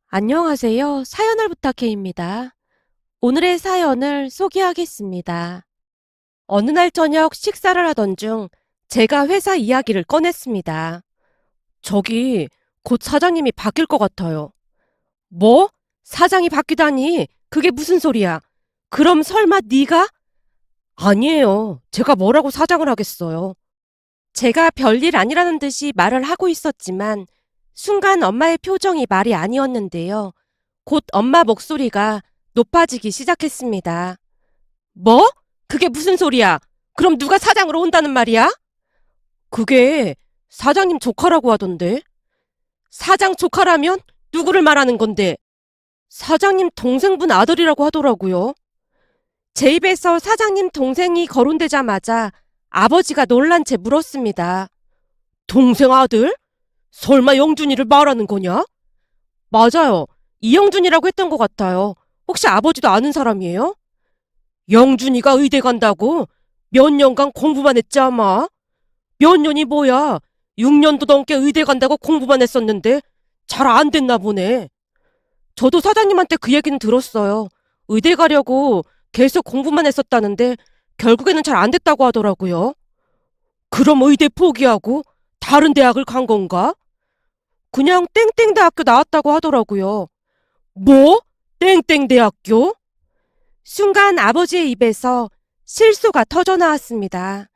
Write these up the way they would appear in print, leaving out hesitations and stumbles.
안녕하세요. 사연을 부탁해입니다. 오늘의 사연을 소개하겠습니다. 어느 날 저녁 식사를 하던 중 제가 회사 이야기를 꺼냈습니다. 저기 곧 사장님이 바뀔 것 같아요. 뭐? 사장이 바뀌다니? 그게 무슨 소리야? 그럼 설마 네가? 아니에요. 제가 뭐라고 사장을 하겠어요. 제가 별일 아니라는 듯이 말을 하고 있었지만 순간 엄마의 표정이 말이 아니었는데요. 곧 엄마 목소리가 높아지기 시작했습니다. 뭐? 그게 무슨 소리야? 그럼 누가 사장으로 온다는 말이야? 그게 사장님 조카라고 하던데. 사장 조카라면 누구를 말하는 건데? 사장님 동생분 아들이라고 하더라고요. 제 입에서 사장님 동생이 거론되자마자 아버지가 놀란 채 물었습니다. 동생 아들? 설마 영준이를 말하는 거냐? 맞아요. 이영준이라고 했던 것 같아요. 혹시 아버지도 아는 사람이에요? 영준이가 의대 간다고? 몇 년간 공부만 했지 아마? 몇 년이 뭐야? 6년도 넘게 의대 간다고 공부만 했었는데 잘 안 됐나 보네. 저도 사장님한테 그 얘기는 들었어요. 의대 가려고 계속 공부만 했었다는데 결국에는 잘 안 됐다고 하더라고요. 그럼 의대 포기하고 다른 대학을 간 건가? 그냥 땡땡대학교 나왔다고 하더라고요. 뭐? 땡땡대학교? 순간 아버지의 입에서 실수가 터져 나왔습니다.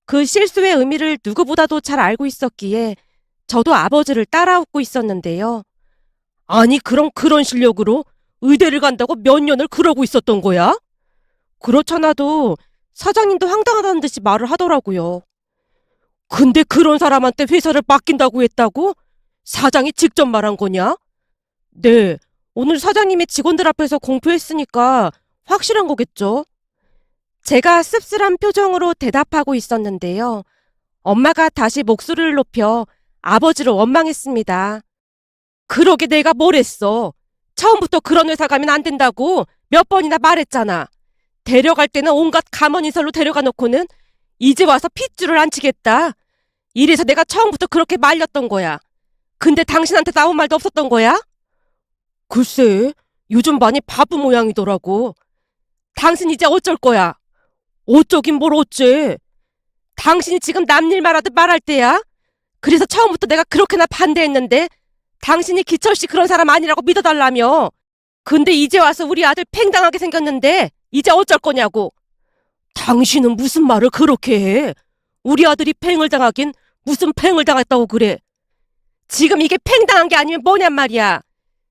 그 실수의 의미를 누구보다도 잘 알고 있었기에 저도 아버지를 따라 웃고 있었는데요. 아니, 그럼 그런 실력으로 의대를 간다고 몇 년을 그러고 있었던 거야? 그렇잖아도 사장님도 황당하다는 듯이 말을 하더라고요. 근데 그런 사람한테 회사를 맡긴다고 했다고? 사장이 직접 말한 거냐? 네, 오늘 사장님이 직원들 앞에서 공표했으니까 확실한 거겠죠? 제가 씁쓸한 표정으로 대답하고 있었는데요. 엄마가 다시 목소리를 높여 아버지를 원망했습니다. 그러게 내가 뭘 했어. 처음부터 그런 회사 가면 안 된다고 몇 번이나 말했잖아. 데려갈 때는 온갖 가만인설로 데려가 놓고는 이제 와서 핏줄을 안 치겠다. 이래서 내가 처음부터 그렇게 말렸던 거야. 근데 당신한테 나온 말도 없었던 거야? 글쎄, 요즘 많이 바보 모양이더라고. 당신 이제 어쩔 거야? 어쩌긴 뭘 어째. 당신이 지금 남 일 말하듯 말할 때야? 그래서 처음부터 내가 그렇게나 반대했는데 당신이 기철씨 그런 사람 아니라고 믿어달라며. 근데 이제 와서 우리 아들 팽당하게 생겼는데 이제 어쩔 거냐고. 당신은 무슨 말을 그렇게 해? 우리 아들이 팽을 당하긴 무슨 팽을 당했다고 그래. 지금 이게 팽당한 게 아니면 뭐냔 말이야.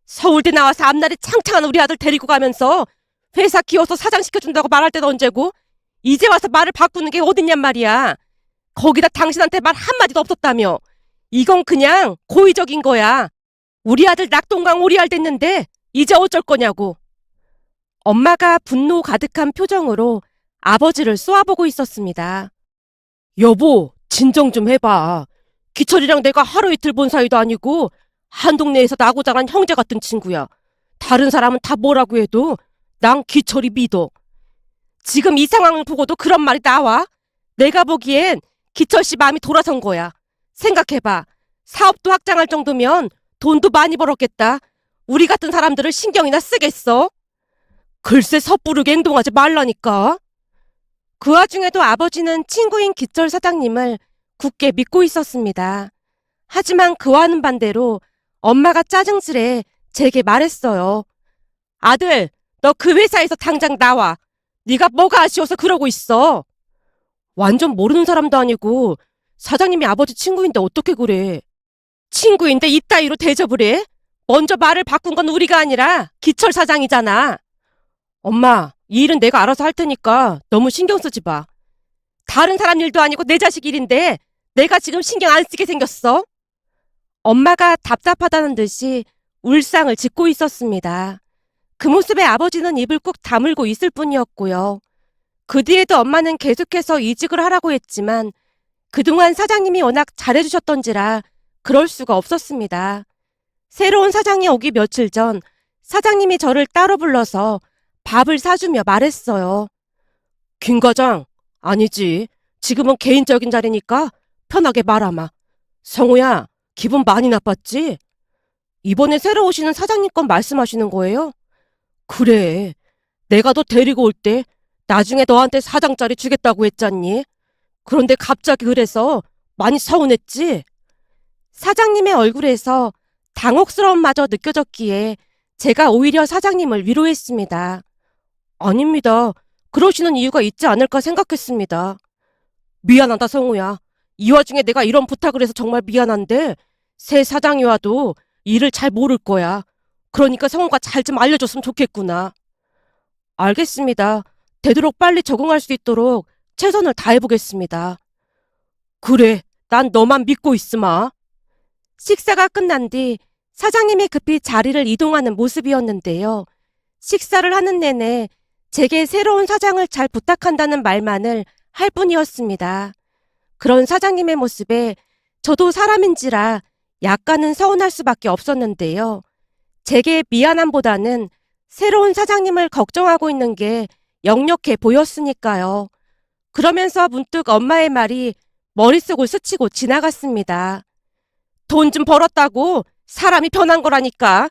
서울대 나와서 앞날이 창창한 우리 아들 데리고 가면서 회사 키워서 사장시켜준다고 말할 때도 언제고 이제 와서 말을 바꾸는 게 어딨냔 말이야. 거기다 당신한테 말 한마디도 없었다며. 이건 그냥 고의적인 거야. 우리 아들 낙동강 오리알 됐는데 이제 어쩔 거냐고. 엄마가 분노 가득한 표정으로 아버지를 쏘아보고 있었습니다. 여보, 진정 좀 해봐. 기철이랑 내가 하루 이틀 본 사이도 아니고 한 동네에서 나고 자란 형제 같은 친구야. 다른 사람은 다 뭐라고 해도 난 기철이 믿어. 지금 이 상황을 보고도 그런 말이 나와? 내가 보기엔 기철 씨 마음이 돌아선 거야. 생각해봐. 사업도 확장할 정도면 돈도 많이 벌었겠다. 우리 같은 사람들을 신경이나 쓰겠어? 글쎄 섣부르게 행동하지 말라니까. 그 와중에도 아버지는 친구인 기철 사장님을 굳게 믿고 있었습니다. 하지만 그와는 반대로 엄마가 짜증스레 제게 말했어요. 아들, 너 그 회사에서 당장 나와. 네가 뭐가 아쉬워서 그러고 있어. 완전 모르는 사람도 아니고 사장님이 아버지 친구인데 어떻게 그래. 친구인데 이따위로 대접을 해? 먼저 말을 바꾼 건 우리가 아니라 기철 사장이잖아. 엄마, 이 일은 내가 알아서 할 테니까 너무 신경 쓰지 마. 다른 사람 일도 아니고 내 자식 일인데 내가 지금 신경 안 쓰게 생겼어? 엄마가 답답하다는 듯이 울상을 짓고 있었습니다. 그 모습에 아버지는 입을 꾹 다물고 있을 뿐이었고요. 그 뒤에도 엄마는 계속해서 이직을 하라고 했지만 그동안 사장님이 워낙 잘해주셨던지라 그럴 수가 없었습니다. 새로운 사장이 오기 며칠 전 사장님이 저를 따로 불러서 밥을 사주며 말했어요. 김 과장, 아니지. 지금은 개인적인 자리니까 편하게 말아마. 성우야, 기분 많이 나빴지? 이번에 새로 오시는 사장님 건 말씀하시는 거예요? 그래. 내가 너 데리고 올 때 나중에 너한테 사장짜리 주겠다고 했잖니? 그런데 갑자기 그래서 많이 서운했지? 사장님의 얼굴에서 당혹스러움마저 느껴졌기에 제가 오히려 사장님을 위로했습니다. 아닙니다. 그러시는 이유가 있지 않을까 생각했습니다. 미안하다, 성우야. 이 와중에 내가 이런 부탁을 해서 정말 미안한데 새 사장이 와도 일을 잘 모를 거야. 그러니까 성우가 잘 좀 알려줬으면 좋겠구나. 알겠습니다. 되도록 빨리 적응할 수 있도록 최선을 다해보겠습니다. 그래, 난 너만 믿고 있으마. 식사가 끝난 뒤 사장님이 급히 자리를 이동하는 모습이었는데요. 식사를 하는 내내 제게 새로운 사장을 잘 부탁한다는 말만을 할 뿐이었습니다. 그런 사장님의 모습에 저도 사람인지라 약간은 서운할 수밖에 없었는데요. 제게 미안함보다는 새로운 사장님을 걱정하고 있는 게 역력해 보였으니까요. 그러면서 문득 엄마의 말이 머릿속을 스치고 지나갔습니다. 돈 좀 벌었다고 사람이 변한 거라니까.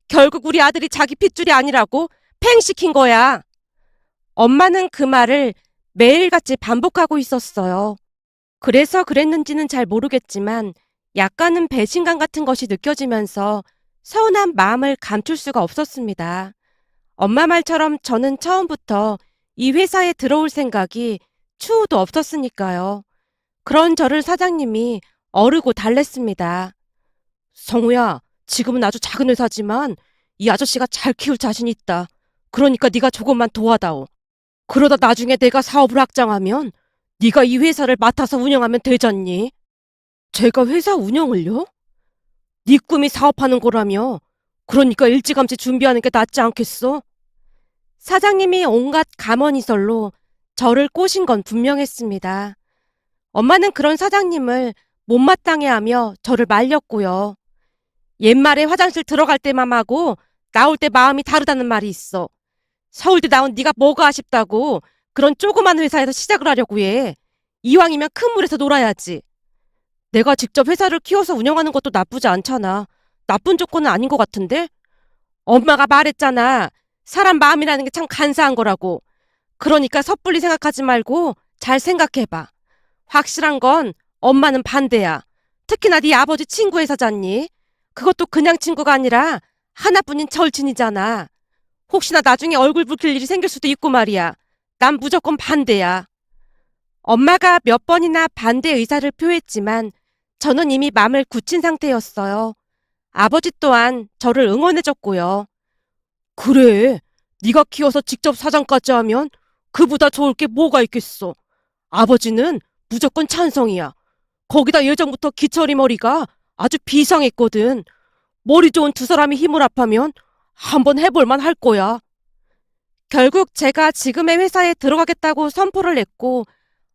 결국 우리 아들이 자기 핏줄이 아니라고 팽시킨 거야. 엄마는 그 말을 매일같이 반복하고 있었어요. 그래서 그랬는지는 잘 모르겠지만 약간은 배신감 같은 것이 느껴지면서 서운한 마음을 감출 수가 없었습니다. 엄마 말처럼 저는 처음부터 이 회사에 들어올 생각이 추호도 없었으니까요. 그런 저를 사장님이 어르고 달랬습니다. 성우야, 지금은 아주 작은 회사지만 이 아저씨가 잘 키울 자신 있다. 그러니까 네가 조금만 도와다오. 그러다 나중에 내가 사업을 확장하면 네가 이 회사를 맡아서 운영하면 되잖니. 제가 회사 운영을요? 네 꿈이 사업하는 거라며. 그러니까 일찌감치 준비하는 게 낫지 않겠어? 사장님이 온갖 감언이설로 저를 꼬신 건 분명했습니다. 엄마는 그런 사장님을 못마땅해하며 저를 말렸고요. 옛말에 화장실 들어갈 때 맘하고 나올 때 마음이 다르다는 말이 있어. 서울대 나온 네가 뭐가 아쉽다고 그런 조그만 회사에서 시작을 하려고 해. 이왕이면 큰 물에서 놀아야지. 내가 직접 회사를 키워서 운영하는 것도 나쁘지 않잖아. 나쁜 조건은 아닌 것 같은데? 엄마가 말했잖아. 사람 마음이라는 게 참 간사한 거라고. 그러니까 섣불리 생각하지 말고 잘 생각해봐. 확실한 건 엄마는 반대야. 특히나 네 아버지 친구 회사잖니. 그것도 그냥 친구가 아니라 하나뿐인 절친이잖아. 혹시나 나중에 얼굴 붉힐 일이 생길 수도 있고 말이야. 난 무조건 반대야. 엄마가 몇 번이나 반대 의사를 표했지만 저는 이미 마음을 굳힌 상태였어요. 아버지 또한 저를 응원해줬고요. 그래, 네가 키워서 직접 사장까지 하면 그보다 좋을 게 뭐가 있겠어. 아버지는 무조건 찬성이야. 거기다 예전부터 기철이 머리가 아주 비상했거든. 머리 좋은 두 사람이 힘을 합하면 한번 해볼만 할 거야. 결국 제가 지금의 회사에 들어가겠다고 선포를 했고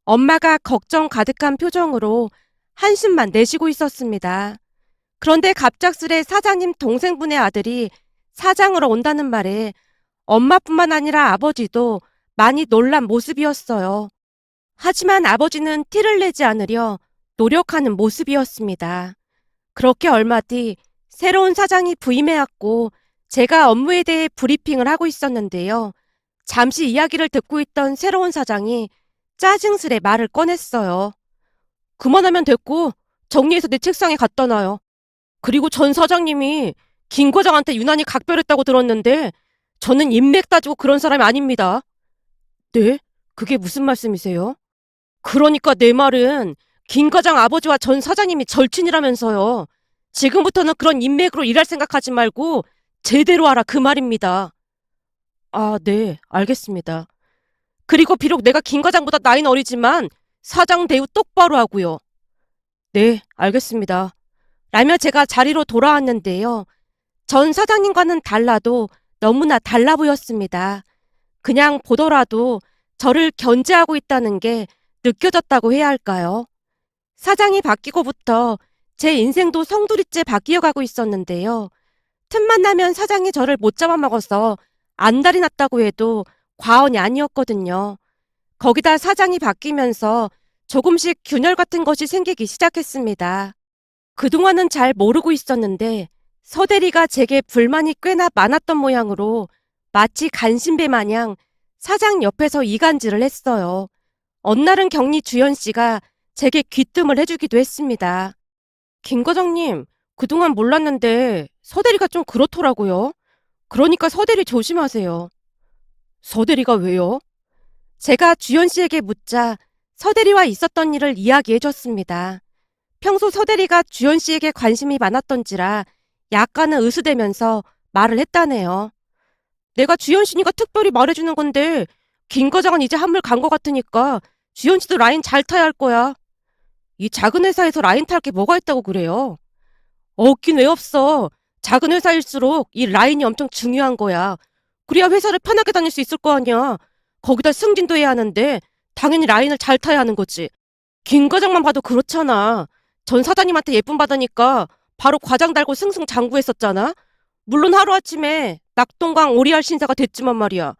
엄마가 걱정 가득한 표정으로 한숨만 내쉬고 있었습니다. 그런데 갑작스레 사장님 동생분의 아들이 사장으로 온다는 말에 엄마뿐만 아니라 아버지도 많이 놀란 모습이었어요. 하지만 아버지는 티를 내지 않으려 노력하는 모습이었습니다. 그렇게 얼마 뒤 새로운 사장이 부임해왔고 제가 업무에 대해 브리핑을 하고 있었는데요. 잠시 이야기를 듣고 있던 새로운 사장이 짜증스레 말을 꺼냈어요. 그만하면 됐고 정리해서 내 책상에 갖다 놔요. 그리고 전 사장님이 김 과장한테 유난히 각별했다고 들었는데 저는 인맥 따지고 그런 사람이 아닙니다. 네? 그게 무슨 말씀이세요? 그러니까 내 말은 김 과장 아버지와 전 사장님이 절친이라면서요. 지금부터는 그런 인맥으로 일할 생각하지 말고 제대로 하라 그 말입니다. 아, 네, 알겠습니다. 그리고 비록 내가 김 과장보다 나이는 어리지만 사장 대우 똑바로 하고요. 네, 알겠습니다. 라며 제가 자리로 돌아왔는데요. 전 사장님과는 달라도 너무나 달라 보였습니다. 그냥 보더라도 저를 견제하고 있다는 게 느껴졌다고 해야 할까요? 사장이 바뀌고부터 제 인생도 성두리째 바뀌어가고 있었는데요. 틈만 나면 사장이 저를 못 잡아먹어서 안달이 났다고 해도 과언이 아니었거든요. 거기다 사장이 바뀌면서 조금씩 균열 같은 것이 생기기 시작했습니다. 그동안은 잘 모르고 있었는데 서대리가 제게 불만이 꽤나 많았던 모양으로 마치 간신배 마냥 사장 옆에서 이간질을 했어요. 어느 날은 격리 주연 씨가 제게 귀뜸을 해주기도 했습니다. 김 과장님, 그동안 몰랐는데 서대리가 좀 그렇더라고요. 그러니까 서대리 조심하세요. 서대리가 왜요? 제가 주연 씨에게 묻자 서대리와 있었던 일을 이야기해줬습니다. 평소 서대리가 주연 씨에게 관심이 많았던지라 약간은 으스대면서 말을 했다네요. 내가 주연 씨니까 특별히 말해주는 건데 김 과장은 이제 한물 간 것 같으니까 주연 씨도 라인 잘 타야 할 거야. 이 작은 회사에서 라인 탈 게 뭐가 있다고 그래요? 없긴 왜 없어. 작은 회사일수록 이 라인이 엄청 중요한 거야. 그래야 회사를 편하게 다닐 수 있을 거 아니야. 거기다 승진도 해야 하는데 당연히 라인을 잘 타야 하는 거지. 김 과장만 봐도 그렇잖아. 전 사장님한테 예쁨 받으니까 바로 과장 달고 승승장구했었잖아. 물론 하루아침에 낙동강 오리알 신사가 됐지만 말이야.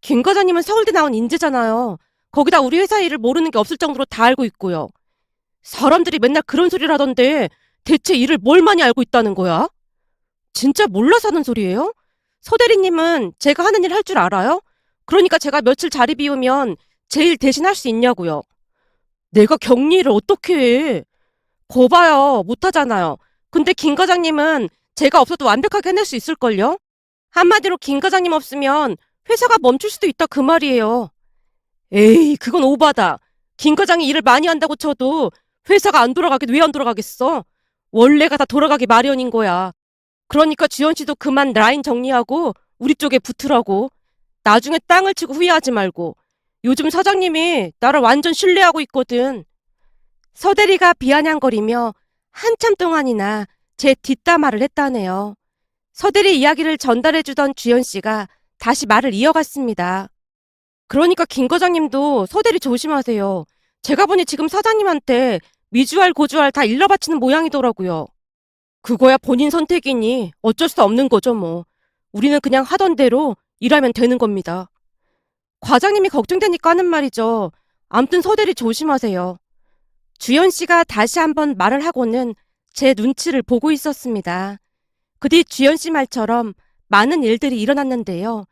김 과장님은 서울대 나온 인재잖아요. 거기다 우리 회사 일을 모르는 게 없을 정도로 다 알고 있고요. 사람들이 맨날 그런 소리를 하던데 대체 일을 뭘 많이 알고 있다는 거야? 진짜 몰라서 하는 소리예요? 서 대리님은 제가 하는 일 할 줄 알아요? 그러니까 제가 며칠 자리 비우면 제 일 대신 할 수 있냐고요. 내가 격리를 어떻게 해? 거봐요. 못하잖아요. 근데 김 과장님은 제가 없어도 완벽하게 해낼 수 있을걸요? 한마디로 김 과장님 없으면 회사가 멈출 수도 있다 그 말이에요. 에이, 그건 오바다. 김 과장이 일을 많이 한다고 쳐도 회사가 안 돌아가긴 왜 안 돌아가겠어? 원래가 다 돌아가기 마련인 거야. 그러니까 주연 씨도 그만 라인 정리하고 우리 쪽에 붙으라고. 나중에 땅을 치고 후회하지 말고. 요즘 사장님이 나를 완전 신뢰하고 있거든. 서대리가 비아냥거리며 한참 동안이나 제 뒷담화를 했다네요. 서대리 이야기를 전달해주던 주연 씨가 다시 말을 이어갔습니다. 그러니까 김 과장님도 서대리 조심하세요. 제가 보니 지금 사장님한테 미주알 고주알 다 일러 바치는 모양이더라고요. 그거야 본인 선택이니 어쩔 수 없는 거죠 뭐. 우리는 그냥 하던 대로 일하면 되는 겁니다. 과장님이 걱정되니까 하는 말이죠. 암튼 서대리 조심하세요. 주연 씨가 다시 한번 말을 하고는 제 눈치를 보고 있었습니다. 그 뒤 주연 씨 말처럼 많은 일들이 일어났는데요.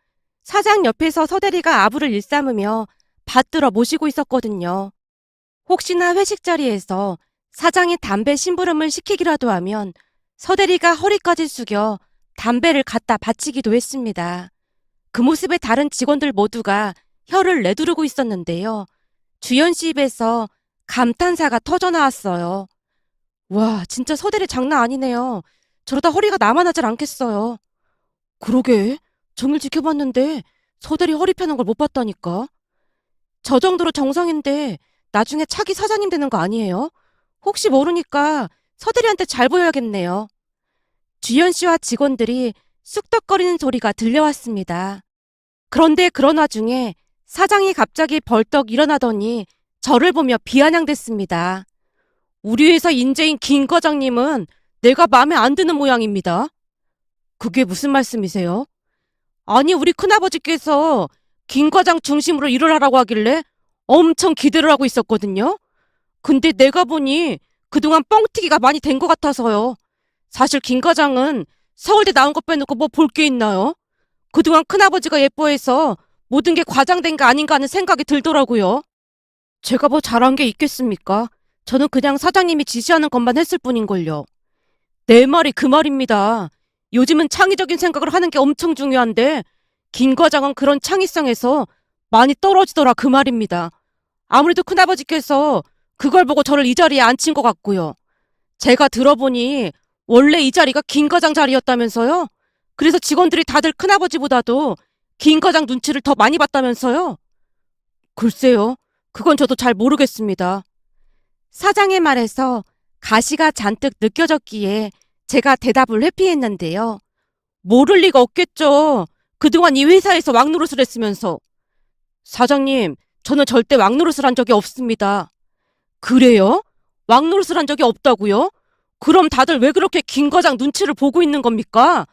사장 옆에서 서대리가 아부를 일삼으며 받들어 모시고 있었거든요. 혹시나 회식 자리에서 사장이 담배 심부름을 시키기라도 하면 서대리가 허리까지 숙여 담배를 갖다 바치기도 했습니다. 그 모습에 다른 직원들 모두가 혀를 내두르고 있었는데요. 주연 씨 입에서 감탄사가 터져나왔어요. 와, 진짜 서대리 장난 아니네요. 저러다 허리가 남아나질 않겠어요. 그러게, 종일 지켜봤는데 서대리 허리 펴는 걸 못 봤다니까. 저 정도로 정상인데 나중에 차기 사장님 되는 거 아니에요? 혹시 모르니까 서대리한테 잘 보여야겠네요. 주연 씨와 직원들이 쑥덕거리는 소리가 들려왔습니다. 그런데 그런 와중에 사장이 갑자기 벌떡 일어나더니 저를 보며 비아냥댔습니다. 우리 회사 인재인 김 과장님은 내가 마음에 안 드는 모양입니다. 그게 무슨 말씀이세요? 아니, 우리 큰아버지께서 김 과장 중심으로 일을 하라고 하길래 엄청 기대를 하고 있었거든요. 근데 내가 보니 그동안 뻥튀기가 많이 된 것 같아서요. 사실 김 과장은 서울대 나온 것 빼놓고 뭐 볼 게 있나요? 그동안 큰아버지가 예뻐해서 모든 게 과장된 거 아닌가 하는 생각이 들더라고요. 제가 뭐 잘한 게 있겠습니까? 저는 그냥 사장님이 지시하는 것만 했을 뿐인걸요. 내 말이 그 말입니다. 요즘은 창의적인 생각을 하는 게 엄청 중요한데 김 과장은 그런 창의성에서 많이 떨어지더라 그 말입니다. 아무래도 큰아버지께서 그걸 보고 저를 이 자리에 앉힌 것 같고요. 제가 들어보니 원래 이 자리가 김 과장 자리였다면서요? 그래서 직원들이 다들 큰아버지보다도 김 과장 눈치를 더 많이 봤다면서요? 글쎄요. 그건 저도 잘 모르겠습니다. 사장의 말에서 가시가 잔뜩 느껴졌기에 제가 대답을 회피했는데요. 모를 리가 없겠죠. 그동안 이 회사에서 왕노릇을 했으면서. 사장님, 저는 절대 왕노릇을 한 적이 없습니다. 그래요? 왕노릇을 한 적이 없다고요? 그럼 다들 왜 그렇게 김 과장 눈치를 보고 있는 겁니까?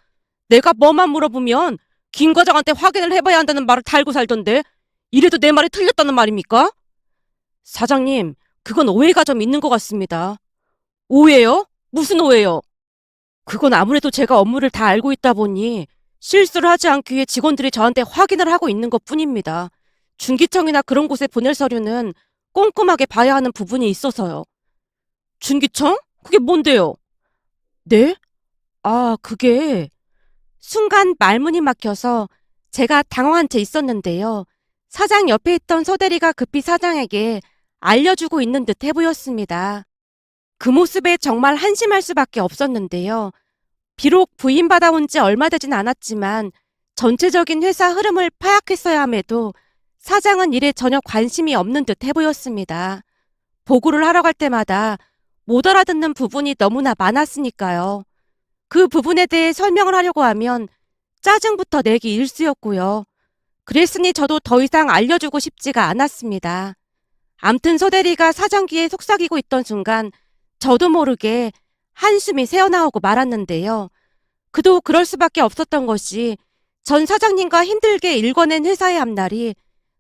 내가 뭐만 물어보면 김 과장한테 확인을 해봐야 한다는 말을 달고 살던데 이래도 내 말이 틀렸다는 말입니까? 사장님, 그건 오해가 좀 있는 것 같습니다. 오해요? 무슨 오해요? 그건 아무래도 제가 업무를 다 알고 있다 보니 실수를 하지 않기 위해 직원들이 저한테 확인을 하고 있는 것뿐입니다. 중기청이나 그런 곳에 보낼 서류는 꼼꼼하게 봐야 하는 부분이 있어서요. 중기청? 그게 뭔데요? 네? 아, 그게 순간 말문이 막혀서 제가 당황한 채 있었는데요. 사장 옆에 있던 서대리가 급히 사장에게 알려주고 있는 듯 해 보였습니다. 그 모습에 정말 한심할 수밖에 없었는데요. 비록 부임받아온 지 얼마 되진 않았지만 전체적인 회사 흐름을 파악했어야 함에도 사장은 일에 전혀 관심이 없는 듯 해 보였습니다. 보고를 하러 갈 때마다 못 알아듣는 부분이 너무나 많았으니까요. 그 부분에 대해 설명을 하려고 하면 짜증부터 내기 일쑤였고요. 그랬으니 저도 더 이상 알려주고 싶지가 않았습니다. 암튼 서대리가 사장귀에 속삭이고 있던 순간 저도 모르게 한숨이 새어나오고 말았는데요. 그도 그럴 수밖에 없었던 것이 전 사장님과 힘들게 일궈낸 회사의 앞날이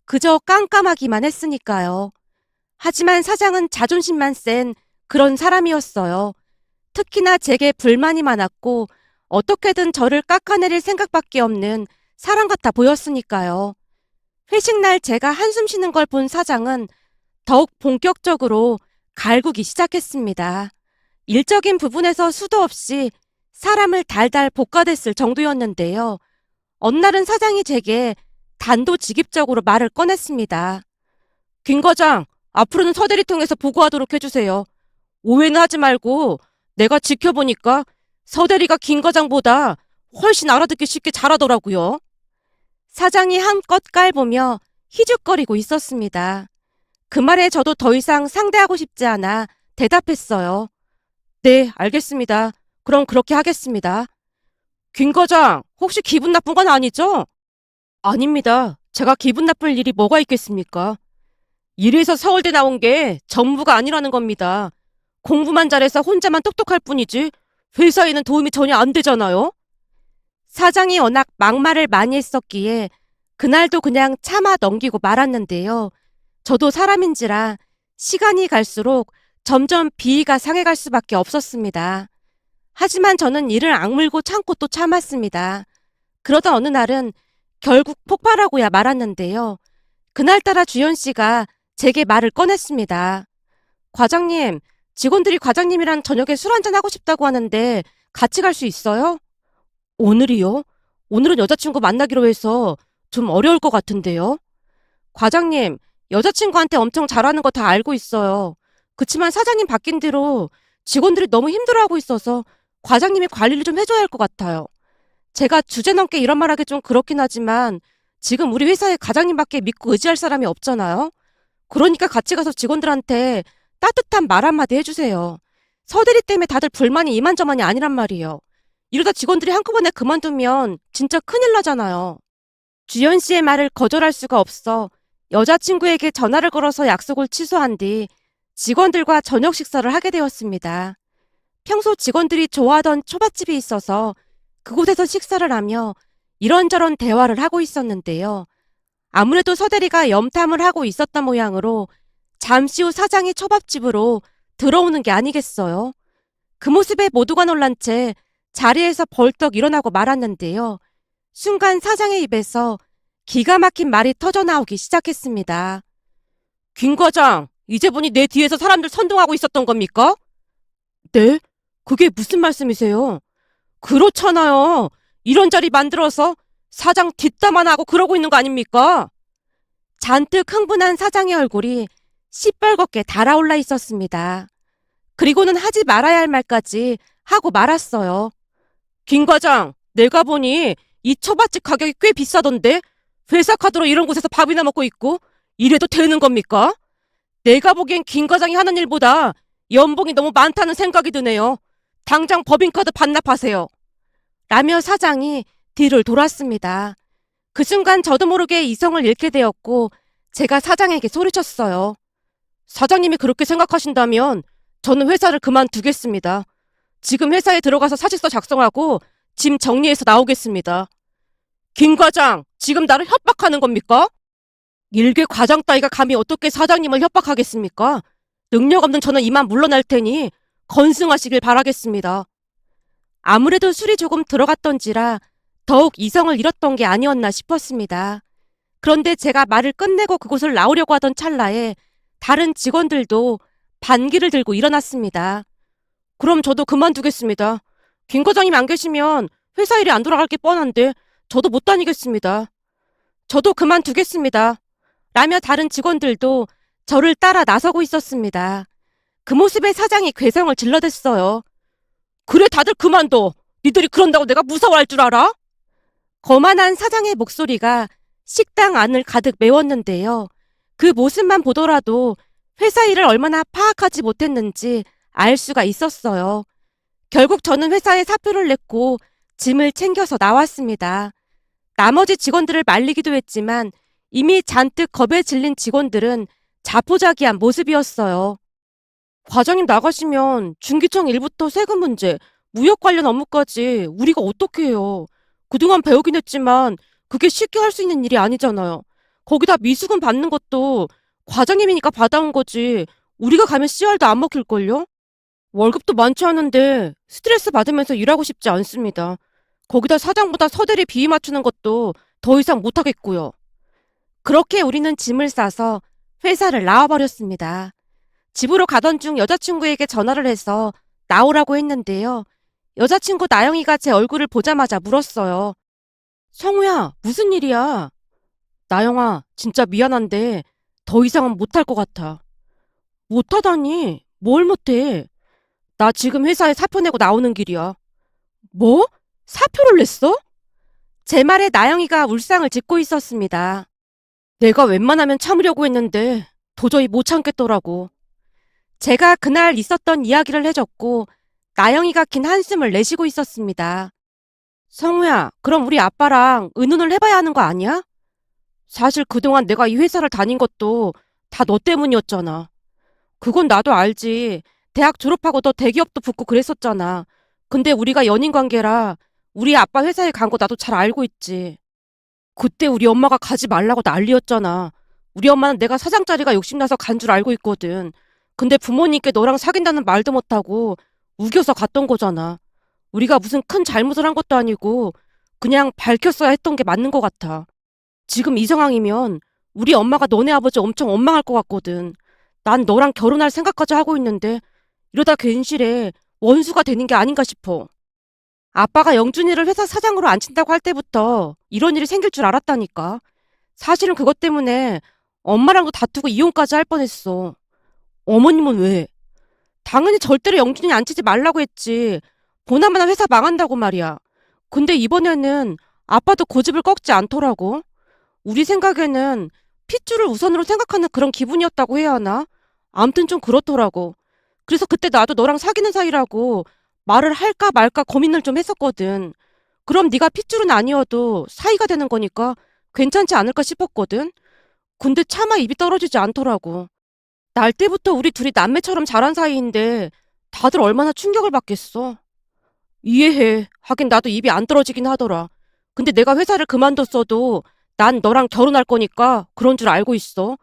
그저 깜깜하기만 했으니까요. 하지만 사장은 자존심만 센 그런 사람이었어요. 특히나 제게 불만이 많았고 어떻게든 저를 깎아내릴 생각밖에 없는 사람 같아 보였으니까요. 회식 날 제가 한숨 쉬는 걸 본 사장은 더욱 본격적으로 갈구기 시작했습니다. 일적인 부분에서 수도 없이 사람을 달달 볶아댔을 정도였는데요. 어느 날은 사장이 제게 단도직입적으로 말을 꺼냈습니다. 김 과장, 앞으로는 서대리 통해서 보고하도록 해주세요. 오해는 하지 말고 내가 지켜보니까 서대리가 김 과장보다 훨씬 알아듣기 쉽게 잘하더라고요. 사장이 한껏 깔보며 희죽거리고 있었습니다. 그 말에 저도 더 이상 상대하고 싶지 않아 대답했어요. 네, 알겠습니다. 그럼 그렇게 하겠습니다. 김 과장, 혹시 기분 나쁜 건 아니죠? 아닙니다. 제가 기분 나쁠 일이 뭐가 있겠습니까? 이래서 서울대 나온 게 전부가 아니라는 겁니다. 공부만 잘해서 혼자만 똑똑할 뿐이지 회사에는 도움이 전혀 안 되잖아요. 사장이 워낙 막말을 많이 했었기에 그날도 그냥 참아 넘기고 말았는데요. 저도 사람인지라 시간이 갈수록 점점 비위가 상해갈 수밖에 없었습니다. 하지만 저는 이를 악물고 참고 또 참았습니다. 그러다 어느 날은 결국 폭발하고야 말았는데요. 그날따라 주연 씨가 제게 말을 꺼냈습니다. 과장님, 직원들이 과장님이랑 저녁에 술 한잔 하고 싶다고 하는데 같이 갈 수 있어요? 오늘이요? 오늘은 여자친구 만나기로 해서 좀 어려울 것 같은데요. 과장님, 여자친구한테 엄청 잘하는 거 다 알고 있어요. 그치만 사장님 바뀐 뒤로 직원들이 너무 힘들어하고 있어서 과장님이 관리를 좀 해줘야 할 것 같아요. 제가 주제넘게 이런 말하기 좀 그렇긴 하지만 지금 우리 회사에 과장님밖에 믿고 의지할 사람이 없잖아요. 그러니까 같이 가서 직원들한테 따뜻한 말 한마디 해주세요. 서대리 때문에 다들 불만이 이만저만이 아니란 말이에요. 이러다 직원들이 한꺼번에 그만두면 진짜 큰일 나잖아요. 주연 씨의 말을 거절할 수가 없어 여자친구에게 전화를 걸어서 약속을 취소한 뒤 직원들과 저녁 식사를 하게 되었습니다. 평소 직원들이 좋아하던 초밥집이 있어서 그곳에서 식사를 하며 이런저런 대화를 하고 있었는데요. 아무래도 서대리가 염탐을 하고 있었던 모양으로 잠시 후 사장이 초밥집으로 들어오는 게 아니겠어요. 그 모습에 모두가 놀란 채 자리에서 벌떡 일어나고 말았는데요. 순간 사장의 입에서 기가 막힌 말이 터져나오기 시작했습니다. 김 과장, 이제 보니 내 뒤에서 사람들 선동하고 있었던 겁니까? 네? 그게 무슨 말씀이세요? 그렇잖아요. 이런 자리 만들어서 사장 뒷담화나 하고 그러고 있는 거 아닙니까? 잔뜩 흥분한 사장의 얼굴이 시뻘겋게 달아올라 있었습니다. 그리고는 하지 말아야 할 말까지 하고 말았어요. 김 과장, 내가 보니 이 초밥집 가격이 꽤 비싸던데 회사 카드로 이런 곳에서 밥이나 먹고 있고 이래도 되는 겁니까? 내가 보기엔 김 과장이 하는 일보다 연봉이 너무 많다는 생각이 드네요. 당장 법인카드 반납하세요. 라며 사장이 뒤를 돌았습니다. 그 순간 저도 모르게 이성을 잃게 되었고 제가 사장에게 소리쳤어요. 사장님이 그렇게 생각하신다면 저는 회사를 그만두겠습니다. 지금 회사에 들어가서 사직서 작성하고 짐 정리해서 나오겠습니다. 김 과장, 지금 나를 협박하는 겁니까? 일개 과장 따위가 감히 어떻게 사장님을 협박하겠습니까? 능력 없는 저는 이만 물러날 테니 건승하시길 바라겠습니다. 아무래도 술이 조금 들어갔던지라 더욱 이성을 잃었던 게 아니었나 싶었습니다. 그런데 제가 말을 끝내고 그곳을 나오려고 하던 찰나에 다른 직원들도 반기를 들고 일어났습니다. 그럼 저도 그만두겠습니다. 김 과장님 안 계시면 회사 일이 안 돌아갈 게 뻔한데 저도 못 다니겠습니다. 저도 그만두겠습니다. 라며 다른 직원들도 저를 따라 나서고 있었습니다. 그 모습에 사장이 괴성을 질러댔어요. 그래 다들 그만둬. 니들이 그런다고 내가 무서워할 줄 알아? 거만한 사장의 목소리가 식당 안을 가득 메웠는데요. 그 모습만 보더라도 회사 일을 얼마나 파악하지 못했는지 알 수가 있었어요. 결국 저는 회사에 사표를 냈고 짐을 챙겨서 나왔습니다. 나머지 직원들을 말리기도 했지만 이미 잔뜩 겁에 질린 직원들은 자포자기한 모습이었어요. 과장님 나가시면 중기청 일부터 세금 문제, 무역 관련 업무까지 우리가 어떻게 해요? 그동안 배우긴 했지만 그게 쉽게 할 수 있는 일이 아니잖아요. 거기다 미수금 받는 것도 과장님이니까 받아온 거지. 우리가 가면 씨알도 안 먹힐걸요? 월급도 많지 않은데 스트레스 받으면서 일하고 싶지 않습니다. 거기다 사장보다 서대리 비위 맞추는 것도 더 이상 못하겠고요. 그렇게 우리는 짐을 싸서 회사를 나와버렸습니다. 집으로 가던 중 여자친구에게 전화를 해서 나오라고 했는데요. 여자친구 나영이가 제 얼굴을 보자마자 물었어요. 성우야, 무슨 일이야? 나영아, 진짜 미안한데 더 이상은 못할 것 같아. 못하다니? 뭘 못해? 나 지금 회사에 사표 내고 나오는 길이야. 뭐? 사표를 냈어? 제 말에 나영이가 울상을 짓고 있었습니다. 내가 웬만하면 참으려고 했는데 도저히 못 참겠더라고. 제가 그날 있었던 이야기를 해줬고 나영이가 긴 한숨을 내쉬고 있었습니다. 성우야, 그럼 우리 아빠랑 의논을 해봐야 하는 거 아니야? 사실 그동안 내가 이 회사를 다닌 것도 다 너 때문이었잖아. 그건 나도 알지. 대학 졸업하고 너 대기업도 붙고 그랬었잖아. 근데 우리가 연인 관계라 우리 아빠 회사에 간 거 나도 잘 알고 있지. 그때 우리 엄마가 가지 말라고 난리였잖아. 우리 엄마는 내가 사장 자리가 욕심나서 간 줄 알고 있거든. 근데 부모님께 너랑 사귄다는 말도 못하고 우겨서 갔던 거잖아. 우리가 무슨 큰 잘못을 한 것도 아니고 그냥 밝혔어야 했던 게 맞는 것 같아. 지금 이 상황이면 우리 엄마가 너네 아버지 엄청 원망할 것 같거든. 난 너랑 결혼할 생각까지 하고 있는데 이러다 괜시레 원수가 되는 게 아닌가 싶어. 아빠가 영준이를 회사 사장으로 앉힌다고 할 때부터 이런 일이 생길 줄 알았다니까. 사실은 그것 때문에 엄마랑도 다투고 이혼까지 할 뻔했어. 어머님은 왜? 당연히 절대로 영준이 앉히지 말라고 했지. 보나마나 회사 망한다고 말이야. 근데 이번에는 아빠도 고집을 꺾지 않더라고. 우리 생각에는 핏줄을 우선으로 생각하는 그런 기분이었다고 해야 하나? 암튼 좀 그렇더라고. 그래서 그때 나도 너랑 사귀는 사이라고 말을 할까 말까 고민을 좀 했었거든. 그럼 네가 핏줄은 아니어도 사이가 되는 거니까 괜찮지 않을까 싶었거든. 근데 차마 입이 떨어지지 않더라고. 날 때부터 우리 둘이 남매처럼 자란 사이인데 다들 얼마나 충격을 받겠어. 이해해. 하긴 나도 입이 안 떨어지긴 하더라. 근데 내가 회사를 그만뒀어도 난 너랑 결혼할 거니까 그런 줄 알고 있어.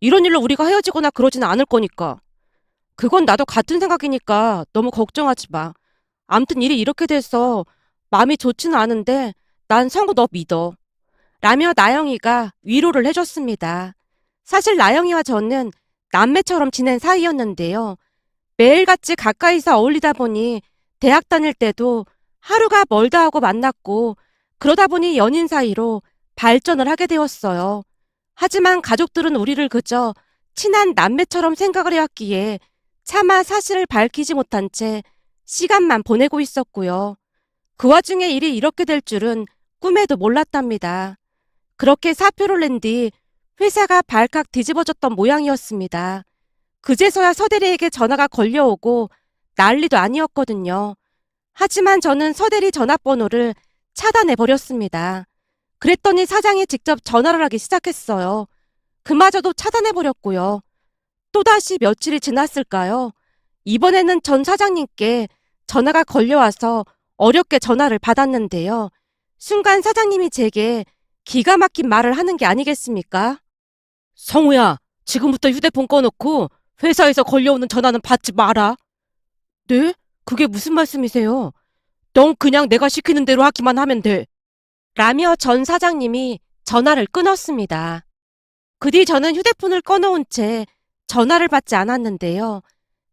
이런 일로 우리가 헤어지거나 그러지는 않을 거니까. 그건 나도 같은 생각이니까 너무 걱정하지 마. 암튼 일이 이렇게 돼서 마음이 좋지는 않은데 난 성우 너 믿어. 라며 나영이가 위로를 해줬습니다. 사실 나영이와 저는 남매처럼 지낸 사이였는데요. 매일같이 가까이서 어울리다 보니 대학 다닐 때도 하루가 멀다 하고 만났고 그러다 보니 연인 사이로 발전을 하게 되었어요. 하지만 가족들은 우리를 그저 친한 남매처럼 생각을 해왔기에 차마 사실을 밝히지 못한 채 시간만 보내고 있었고요. 그 와중에 일이 이렇게 될 줄은 꿈에도 몰랐답니다. 그렇게 사표를 낸 뒤 회사가 발칵 뒤집어졌던 모양이었습니다. 그제서야 서대리에게 전화가 걸려오고 난리도 아니었거든요. 하지만 저는 서대리 전화번호를 차단해버렸습니다. 그랬더니 사장이 직접 전화를 하기 시작했어요. 그마저도 차단해버렸고요. 또다시 며칠이 지났을까요? 이번에는 전 사장님께 전화가 걸려와서 어렵게 전화를 받았는데요. 순간 사장님이 제게 기가 막힌 말을 하는 게 아니겠습니까? 성우야, 지금부터 휴대폰 꺼놓고 회사에서 걸려오는 전화는 받지 마라. 네? 그게 무슨 말씀이세요? 넌 그냥 내가 시키는 대로 하기만 하면 돼. 라며 전 사장님이 전화를 끊었습니다. 그 뒤 저는 휴대폰을 꺼놓은 채 전화를 받지 않았는데요.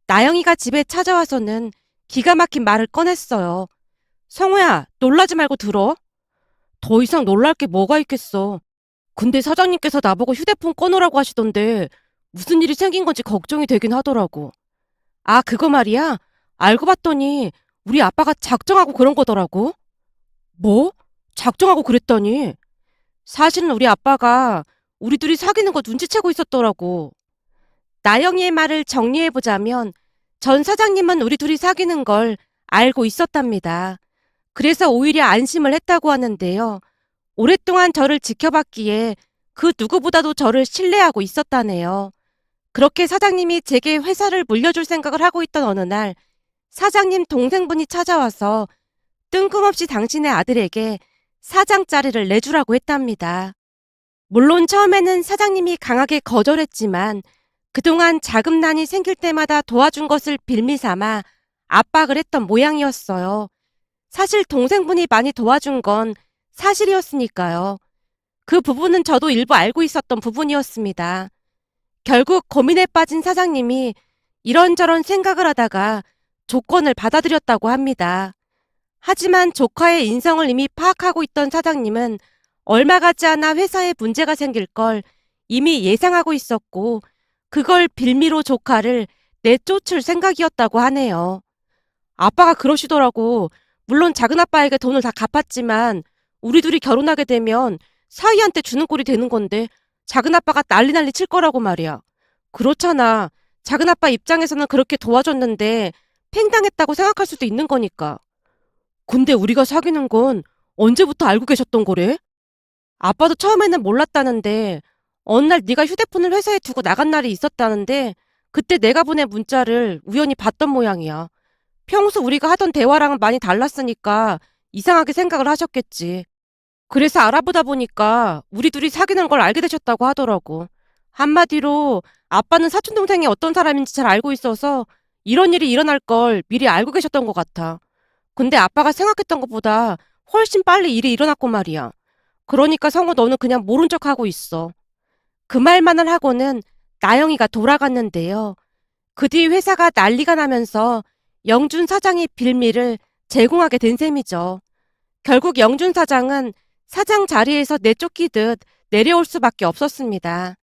나영이가 집에 찾아와서는 기가 막힌 말을 꺼냈어요. 성우야, 놀라지 말고 들어. 더 이상 놀랄 게 뭐가 있겠어. 근데 사장님께서 나보고 휴대폰 꺼놓으라고 하시던데 무슨 일이 생긴 건지 걱정이 되긴 하더라고. 아, 그거 말이야? 알고 봤더니 우리 아빠가 작정하고 그런 거더라고. 뭐? 작정하고 그랬더니 사실은 우리 아빠가 우리 둘이 사귀는 거 눈치채고 있었더라고. 나영이의 말을 정리해보자면 전 사장님은 우리 둘이 사귀는 걸 알고 있었답니다. 그래서 오히려 안심을 했다고 하는데요. 오랫동안 저를 지켜봤기에 그 누구보다도 저를 신뢰하고 있었다네요. 그렇게 사장님이 제게 회사를 물려줄 생각을 하고 있던 어느 날 사장님 동생분이 찾아와서 뜬금없이 당신의 아들에게 사장 자리를 내주라고 했답니다. 물론 처음에는 사장님이 강하게 거절했지만 그동안 자금난이 생길 때마다 도와준 것을 빌미 삼아 압박을 했던 모양이었어요. 사실 동생분이 많이 도와준 건 사실이었으니까요. 그 부분은 저도 일부 알고 있었던 부분이었습니다. 결국 고민에 빠진 사장님이 이런저런 생각을 하다가 조건을 받아들였다고 합니다. 하지만 조카의 인성을 이미 파악하고 있던 사장님은 얼마 가지 않아 회사에 문제가 생길 걸 이미 예상하고 있었고 그걸 빌미로 조카를 내쫓을 생각이었다고 하네요. 아빠가 그러시더라고. 물론 작은아빠에게 돈을 다 갚았지만 우리 둘이 결혼하게 되면 사위한테 주는 꼴이 되는 건데 작은아빠가 난리 칠 거라고 말이야. 그렇잖아. 작은아빠 입장에서는 그렇게 도와줬는데 팽당했다고 생각할 수도 있는 거니까. 근데 우리가 사귀는 건 언제부터 알고 계셨던 거래? 아빠도 처음에는 몰랐다는데 어느 날 네가 휴대폰을 회사에 두고 나간 날이 있었다는데 그때 내가 보낸 문자를 우연히 봤던 모양이야. 평소 우리가 하던 대화랑은 많이 달랐으니까 이상하게 생각을 하셨겠지. 그래서 알아보다 보니까 우리 둘이 사귀는 걸 알게 되셨다고 하더라고. 한마디로 아빠는 사촌동생이 어떤 사람인지 잘 알고 있어서 이런 일이 일어날 걸 미리 알고 계셨던 것 같아. 근데 아빠가 생각했던 것보다 훨씬 빨리 일이 일어났고 말이야. 그러니까 성우 너는 그냥 모른 척하고 있어. 그 말만을 하고는 나영이가 돌아갔는데요. 그 뒤 회사가 난리가 나면서 영준 사장의 빌미를 제공하게 된 셈이죠. 결국 영준 사장은 사장 자리에서 내쫓기듯 내려올 수밖에 없었습니다.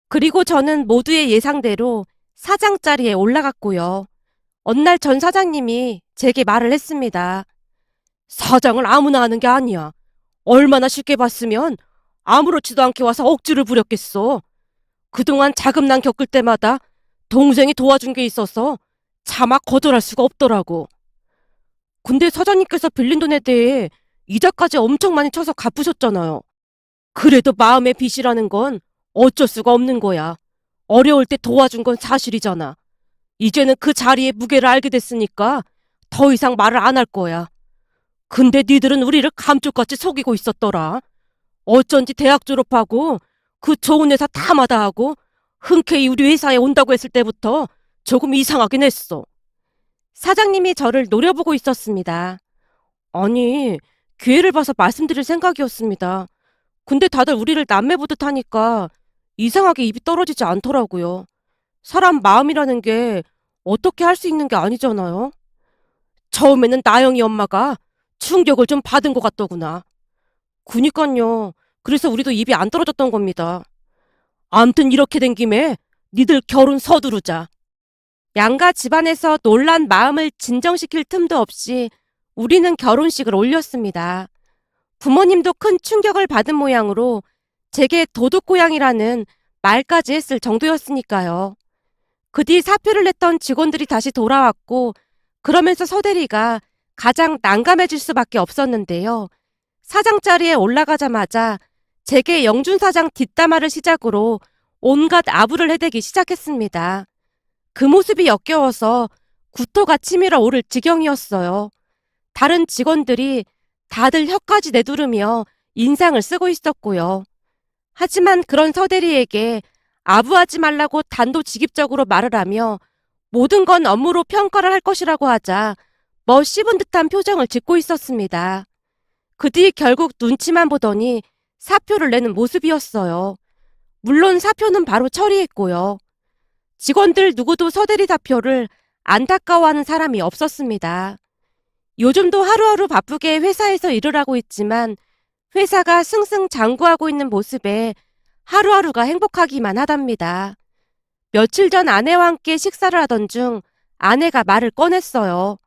그리고 저는 모두의 예상대로 사장 자리에 올라갔고요. 어느 날 전 사장님이 제게 말을 했습니다. 사장을 아무나 하는 게 아니야. 얼마나 쉽게 봤으면 아무렇지도 않게 와서 억지를 부렸겠어. 그동안 자금난 겪을 때마다 동생이 도와준 게 있어서 차마 거절할 수가 없더라고. 근데 사장님께서 빌린 돈에 대해 이자까지 엄청 많이 쳐서 갚으셨잖아요. 그래도 마음의 빚이라는 건 어쩔 수가 없는 거야. 어려울 때 도와준 건 사실이잖아. 이제는 그 자리의 무게를 알게 됐으니까 더 이상 말을 안 할 거야. 근데 니들은 우리를 감쪽같이 속이고 있었더라. 어쩐지 대학 졸업하고 그 좋은 회사 다 마다하고 흔쾌히 우리 회사에 온다고 했을 때부터 조금 이상하긴 했어. 사장님이 저를 노려보고 있었습니다. 아니, 기회를 봐서 말씀드릴 생각이었습니다. 근데 다들 우리를 남매 보듯 하니까 이상하게 입이 떨어지지 않더라고요. 사람 마음이라는 게 어떻게 할 수 있는 게 아니잖아요. 처음에는 나영이 엄마가 충격을 좀 받은 것 같더구나. 그니깐요. 그래서 우리도 입이 안 떨어졌던 겁니다. 암튼 이렇게 된 김에 니들 결혼 서두르자. 양가 집안에서 놀란 마음을 진정시킬 틈도 없이 우리는 결혼식을 올렸습니다. 부모님도 큰 충격을 받은 모양으로 제게 도둑고양이라는 말까지 했을 정도였으니까요. 그 뒤 사표를 냈던 직원들이 다시 돌아왔고 그러면서 서대리가 가장 난감해질 수밖에 없었는데요. 사장 자리에 올라가자마자 제게 영준 사장 뒷담화를 시작으로 온갖 아부를 해대기 시작했습니다. 그 모습이 역겨워서 구토가 치밀어 오를 지경이었어요. 다른 직원들이 다들 혀까지 내두르며 인상을 쓰고 있었고요. 하지만 그런 서대리에게 아부하지 말라고 단도직입적으로 말을 하며 모든 건 업무로 평가를 할 것이라고 하자 씹은 듯한 표정을 짓고 있었습니다. 그 뒤 결국 눈치만 보더니 사표를 내는 모습이었어요. 물론 사표는 바로 처리했고요. 직원들 누구도 서대리 사표를 안타까워하는 사람이 없었습니다. 요즘도 하루하루 바쁘게 회사에서 일을 하고 있지만 회사가 승승장구하고 있는 모습에 하루하루가 행복하기만 하답니다. 며칠 전 아내와 함께 식사를 하던 중 아내가 말을 꺼냈어요.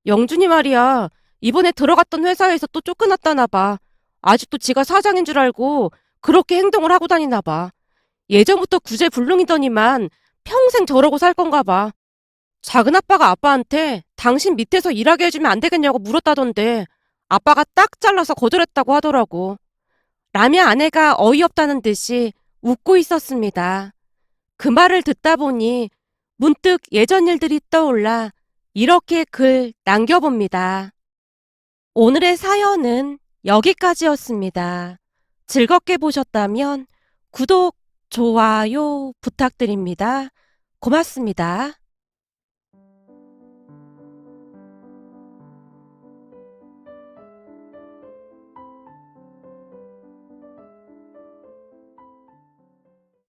영준이 말이야, 이번에 들어갔던 회사에서 또 쫓겨났다나 봐. 아직도 지가 사장인 줄 알고 그렇게 행동을 하고 다니나 봐. 예전부터 구제불능이더니만 평생 저러고 살 건가 봐. 작은 아빠가 아빠한테 당신 밑에서 일하게 해주면 안 되겠냐고 물었다던데 아빠가 딱 잘라서 거절했다고 하더라고. 라며 아내가 어이없다는 듯이 웃고 있었습니다. 그 말을 듣다 보니 문득 예전 일들이 떠올라 이렇게 글 남겨봅니다. 오늘의 사연은 여기까지였습니다. 즐겁게 보셨다면 구독, 좋아요 부탁드립니다. 고맙습니다.